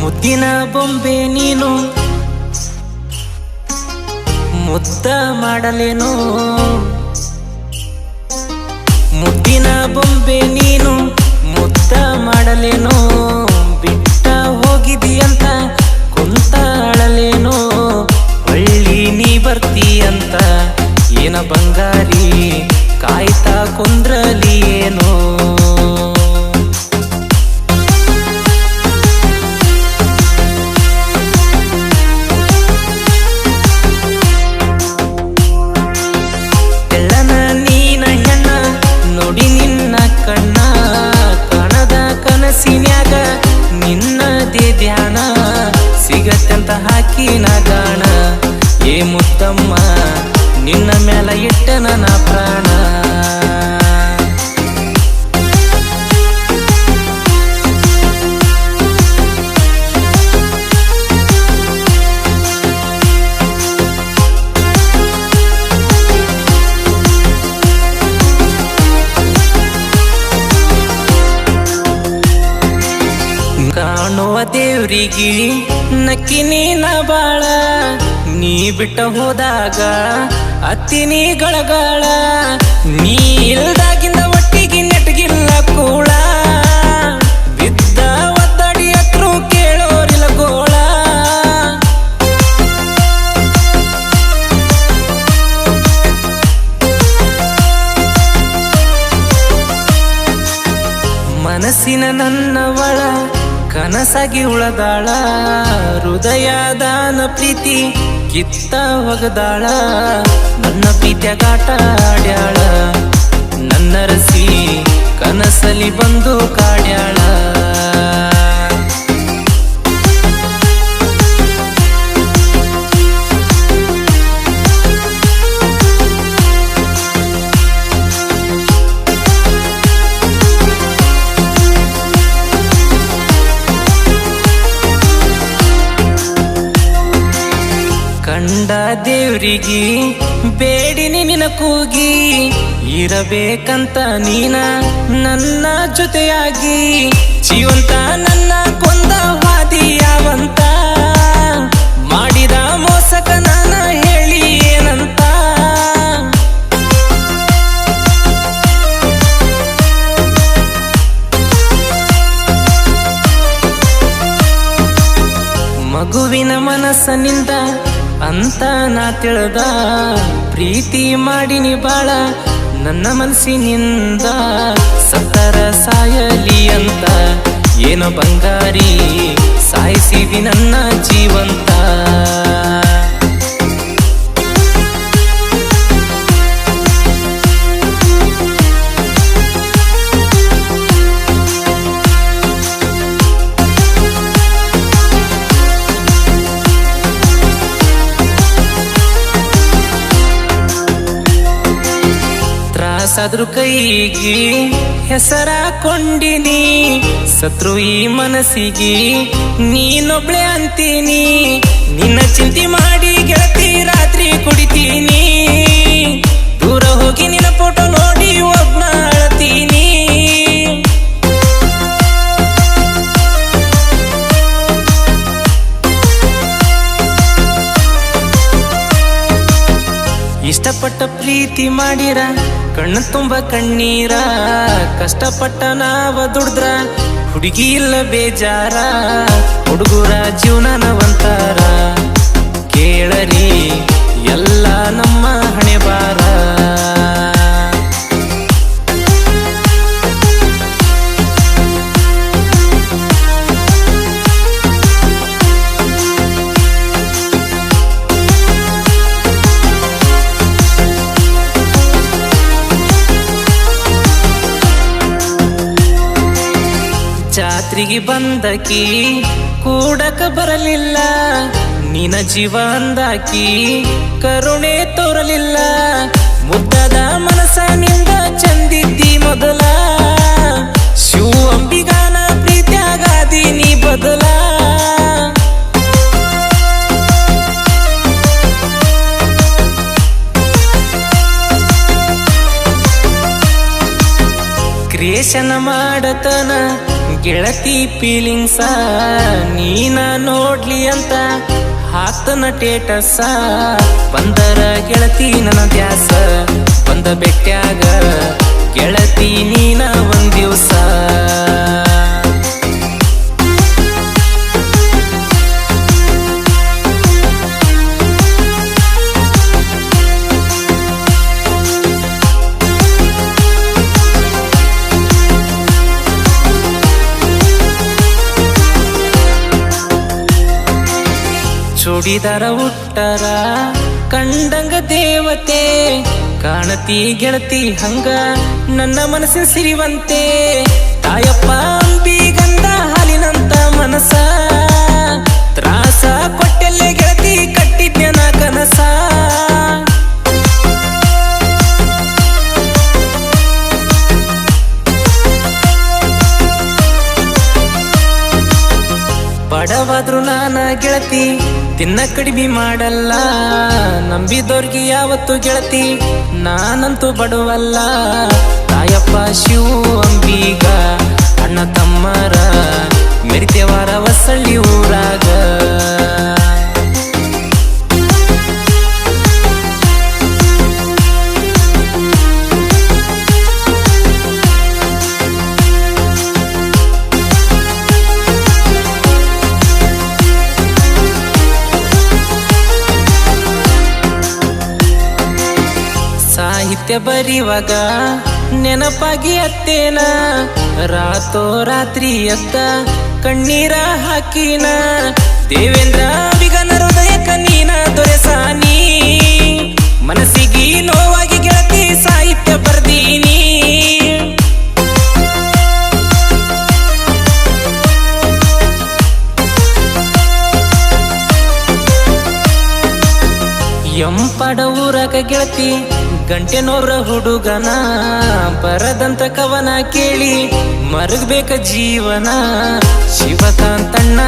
ಮುದ್ದಿನ ಬೊಂಬೆ ನೀನು ಮುದ್ದ ಮಾಡಲೇನು ಮುದ್ದಿನ ಬೊಂಬೆ ನೀನು ಮುದ್ದ ಮಾಡಲೇನು ಬಿಟ್ಟ ಹೋಗಿದೀಯಂತ ಕುಂತ ಅಳಲೇನು ಹೊಳ್ಳಿ ನೀ ಬರ್ತೀಯಂತ ಏನ ಬಂಗಾರಿ ಕಾಯ್ತಾ ಕುಂದ್ರಲಿ ಏನೋ ಕನಸಿನ್ಯಾಗ ನಿನ್ನದೇ ಧ್ಯಾನ ಸಿಗತ್ತಂತ ಹಾಕಿ ನಗಾಣ ಏ ಮುದ್ದಮ್ಮ ನಿನ್ನ ಮ್ಯಾಲ ಇಟ್ಟ ನನ್ನ ಪ್ರಾಣ ಕಾಣುವ ದೇವ್ರಿಗೆ ನಕ್ಕಿ ನೀನ ಬಾಳ ನೀ ಬಿಟ್ಟ ಹೋದಾಗ ಅತ್ತಿನಿ ಗಳಗಾಳ ನೀ ಇಲ್ದಾಗಿಂದ ಒಟ್ಟಿಗೆ ನೆಟ್ಗಿಲ್ಲ ಕೂಳ ಬಿದ್ದ ಒದ್ದಾಡಿ ಹತ್ರು ಕೇಳೋರಿಲ್ಲ ಗೋಳ ಮನಸ್ಸಿನ ನನ್ನವಳ ಕನಸಾಗಿ ಉಳದಾಳ ಹೃದಯದಾನ ಪ್ರೀತಿ ಕಿತ್ತ ಹೊಗದಾಳ ನನ್ನ ಪ್ರೀತಿಯಾಗಾಟ ಆಡ್ಯಾಳ ನನ್ನ ರಸಿ ಕನಸಲಿ ಬಂದು ಕಾಡ್ಯಾಳ ಕಂಡ ದೇವ್ರಿಗೆ ಬೇಡಿನಿ ನಿನ ಕೂಗಿ ಇರಬೇಕಂತ ನೀನ ನನ್ನ ಜೊತೆಯಾಗಿ ಜೀವಂತ ನನ್ನ ಕೊಂದ ವಾದಿ ಯಾವಂತ ಮಾಡಿದ ಮೋಸಕ ನಾನ ಹೇಳಿ ಏನಂತ ಮಗುವಿನ ಮನಸ್ಸನಿಂದ ಅಂತ ನಾ ತಿಳಿದ ಪ್ರೀತಿ ಮಾಡಿನಿ ಬಾಳ ನನ್ನ ಮನಸ್ಸಿನಿಂದ ಸತ್ತರ ಸಾಯಲಿ ಅಂತ ಏನೋ ಬಂಗಾರಿ ಸಾಯಿಸಿದಿ ನನ್ನ ಜೀವಂತ ತ್ರಾಸಾದ್ರು ಕೈಗಿ ಹೆಸರಾಕೊಂಡಿನಿ ಸತ್ರು ಈ ಮನಸ್ಸಿಗೆ ನೀನೊಬ್ಳೆ ಅಂತೀನಿ ನಿನ್ನ ಚಿಂತೆ ಮಾಡಿ ಗೆಳತಿ ರಾತ್ರಿ ಕುಡಿತೀನಿ ದೂರ ಹೋಗಿ ನಿನ್ನ ಫೋಟೋ ನೋಡಿ ಒಬ್ನ ಅಳತೀನಿ ಇಷ್ಟಪಟ್ಟ ಪ್ರೀತಿ ಮಾಡಿರ ಕಣ್ಣು ತುಂಬ ಕಣ್ಣೀರ ಕಷ್ಟಪಟ್ಟ ನಾವ ದುಡ್ದ್ರ ಹುಡುಗಿ ಇಲ್ಲ ಬೇಜಾರ ಹುಡುಗರ ಜೀವನ ಒಂತಾರ ಕೇಳರಿ ಎಲ್ಲ ನಮ್ಮ ಹಣೆ ಬಾರ ಜಾತ್ರೆಗೆ ಬಂದಕಿ ಕೂಡಕ ಬರಲಿಲ್ಲ ನಿನ ಜೀವ ಅಂದಾಕಿ ಕರುಣೆ ತೋರಲಿಲ್ಲ ಮುದ್ದದ ಮನಸ್ಸಿನಿಂದ ಚಂದಿದ್ದಿ ಮೊದಲ ಶಿವ ಅಂಬಿಗಾನ ಪ್ರೀತಿಯಾಗಾದಿ ನೀ ಬದಲ ಕ್ರಿಯೇಷನ್ ಮಾಡತನ ಗೆಳತಿ ಫೀಲಿಂಗ್ಸ ನೀನ ನೋಡ್ಲಿ ಅಂತ ಹಾಕ್ತನ ಟೇಟಸ ಬಂದರ ಗೆಳತಿ ನನ್ನ ದ್ಯಾಸ ಬಂದ ಬೆಟ್ಟ್ಯಾಗ ಗೆಳತಿ ನೀನ ಒಂದ್ ದಿವ್ಸ ಚೂಡಿದಾರ ಉಟ್ಟರ ಕಂಡಂಗ ದೇವತೆ ಕಾಣತಿ ಗೆಳತಿ ಹಂಗ ನನ್ನ ಮನಸ್ಸಿನ ಸಿರಿವಂತೆ ತಾಯಪ್ಪ ಅಂಬಿಗಂಧ ಹಾಲಿನಂತ ಮನಸ ತ್ರಾಸ ಕೊಟ್ಟೆಲ್ಲೆ ಗೆಳತಿ ಕಟ್ಟಿದ್ನ ಕನಸ ಬಡವಾದ್ರು ನಾನ ಗೆಳತಿ ತಿನ್ನ ಕಡಿಮೆ ಮಾಡಲ್ಲ ನಂಬಿದೋರ್ಗಿ ಯಾವತ್ತು ಗೆಳತಿ ನಾನಂತೂ ಬಡವಲ್ಲ ತಾಯಪ್ಪ ಶಿವು ಅಂಬಿಗ ಅಣ್ಣ ತಮ್ಮರ ಮೆರಿತೆವಾರ ಹೊಸಳ್ಳಿ ಊರಾಗ ಸಾಹಿತ್ಯ ಬರಿವಾಗ ನೆನಪಾಗಿ ಅತ್ತೇನ ರಾತೋ ರಾತ್ರಿ ಎತ್ತ ಕಣ್ಣೀರ ಹಾಕಿನ ದೇವೇಂದ್ರ ಬಿಗನ ಹೃದಯಕ್ಕ ನೀನ ದೊರೆಸಾನಿ ಮನಸ್ಸಿಗೆ ನೋವಾಗಿ ಗೆಳತಿ ಸಾಹಿತ್ಯ ಬರ್ದೀನಿ ಎಂಪಡ ಊರಕ ಗೆಳತಿ ಗಂಟೆನೋರ ಹುಡುಗನ ಬರದಂತ ಕವನ ಕೇಳಿ ಮರಗಬೇಕ ಜೀವನ ಶಿವಕಾಂತಣ್ಣ